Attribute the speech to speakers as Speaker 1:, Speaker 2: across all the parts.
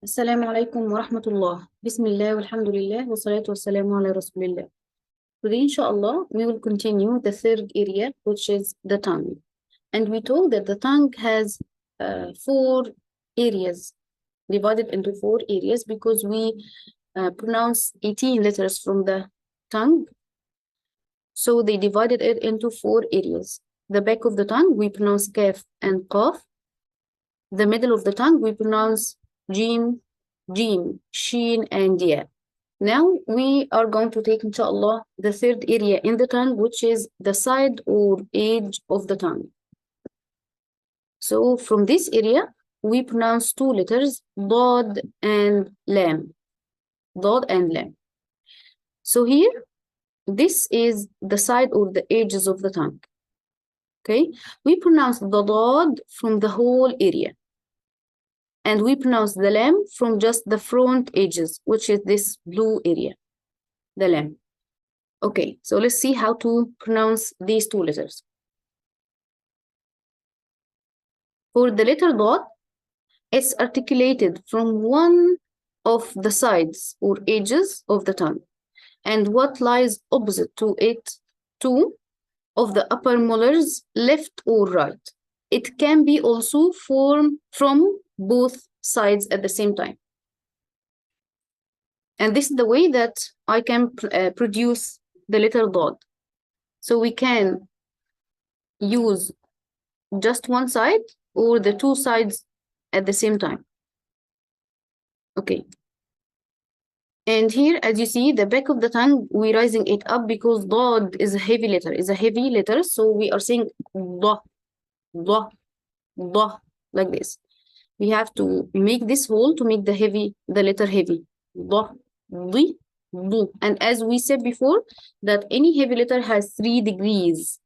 Speaker 1: السلام عليكم ورحمة الله. بسم الله والحمد لله والصلاة والسلام على رسول الله. Today, inshallah, we will continue the third area, which is the tongue. And we told that the tongue has four areas, divided into four areas because we pronounce 18 letters from the tongue. So they divided it into four areas. The back of the tongue, we pronounce kaf and qaf. The middle of the tongue, we pronounce jim, jim, sheen, and ya. Now we are going to take, inshallah, the third area in the tongue, which is the side or edge of the tongue. So from this area, we pronounce two letters, dad and lam. Dad and lam. So here, this is the side or the edges of the tongue. Okay, we pronounce the dad from the whole area. And we pronounce the lam from just the front edges, which is this blue area, the lam. Okay, so let's see how to pronounce these two letters. For the letter dot, it's articulated from one of the sides or edges of the tongue, and what lies opposite to it, two of the upper molars, left or right. It can be also formed from both sides at the same time. And this is the way that I can produce the letter dot. So we can use just one side or the two sides at the same time. Okay. And here, as you see, the back of the tongue, we're raising it up because dot is a heavy letter, So we are saying da, da, da, like this. We have to make this hole to make the letter heavy. Da, di, du. And as we said before, that any heavy letter has 3 degrees.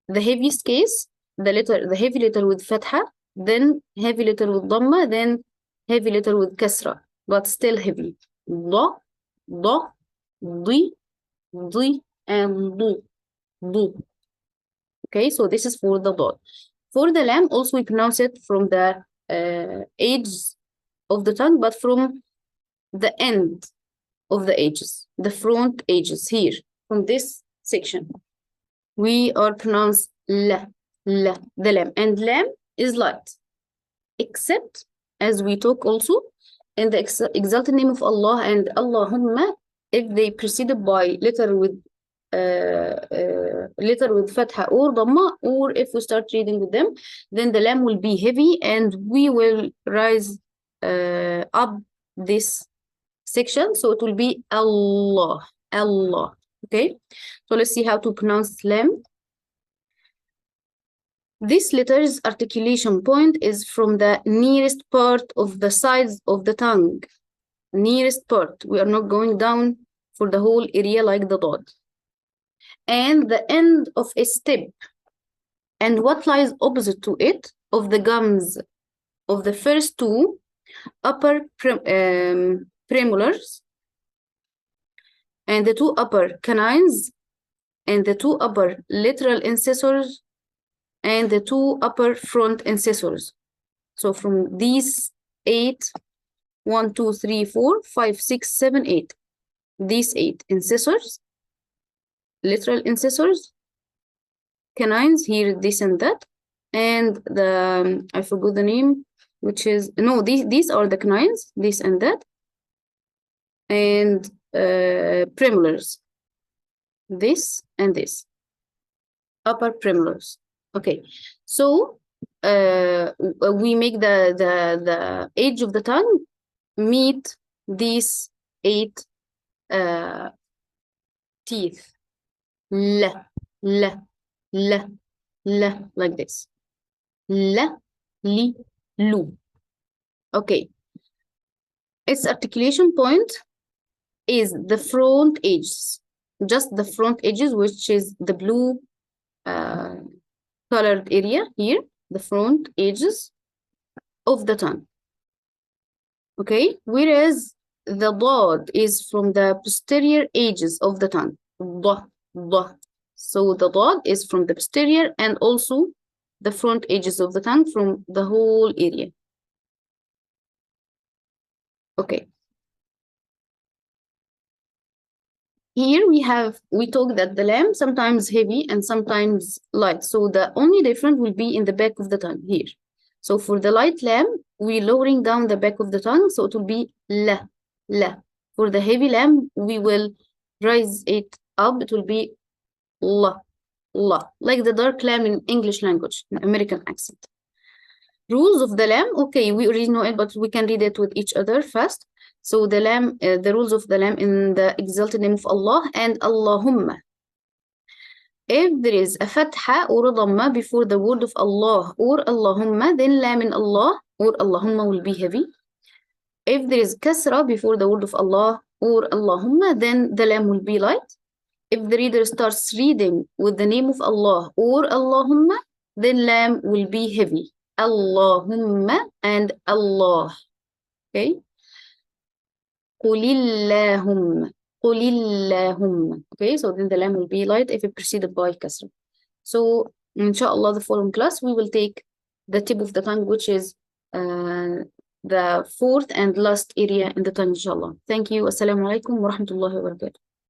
Speaker 1: The heaviest case, the heavy letter with fatha, then heavy letter with dhamma, then heavy letter with kasra, but still heavy. Da, da, di, and du. Okay, so this is for the dot. For the lam, also we pronounce it from the edge of the tongue, but from the end of the edges, the front edges here, from this section. We are pronounced la, the lam. And lam is light, except, as we talk also, in the exalted name of Allah and Allahumma, if they preceded by letter with fatha or dhamma, or if we start reading with them, then the lam will be heavy and we will rise up this section, so it will be Allah, Allah. Okay, so let's see how to pronounce lam. This letter's articulation point is from the nearest part of the sides of the tongue. Nearest part. We are not going down for the whole area like the dot. And the end of a step. And what lies opposite to it of the gums of the first two upper premolars and the two upper canines and the two upper lateral incisors and the two upper front incisors. So from these 8, 1, 2, 3, 4, 5, 6, 7, 8. These 8 incisors, lateral incisors, canines, here, this and that. And the, I forgot the name, which is, no, these are the canines, this and that. And premolars, this and this, upper premolars. Okay, so we make the edge of the tongue meet these 8 teeth. La, like this. La, li, lu. Okay. Its articulation point is the front edges, just the front edges, which is the blue colored area here, the front edges of the tongue. Okay, whereas the dad is from the posterior edges of the tongue. Da. So the dad is from the posterior and also the front edges of the tongue from the whole area. Okay. Here we talk that the lamb sometimes heavy and sometimes light. So the only difference will be in the back of the tongue here. So for the light lamb, we lowering down the back of the tongue, so it will be la, la. For the heavy lamb, we will raise it up. It will be la, la, like the dark lamb in English language, American accent. Rules of the lamb. Okay, we already know it, but we can read it with each other fast. So the lamb, the rules of the lamb in the exalted name of Allah and Allahumma. If there is a fatha or a dhamma before the word of Allah or Allahumma, then lam in Allah or Allahumma will be heavy. If there is kasra before the word of Allah or Allahumma, then the lam will be light. If the reader starts reading with the name of Allah or Allahumma, then lam will be heavy. Allahumma and Allah. Okay? Qulillahumma. Qulillahumma. Okay, so then the lam will be light if it preceded by kasra. So, inshallah, the following class, we will take the tip of the tongue, which is the fourth and last area in the tongue, inshallah. Thank you. Assalamu alaikum wa rahmatullahi wa barakatuh.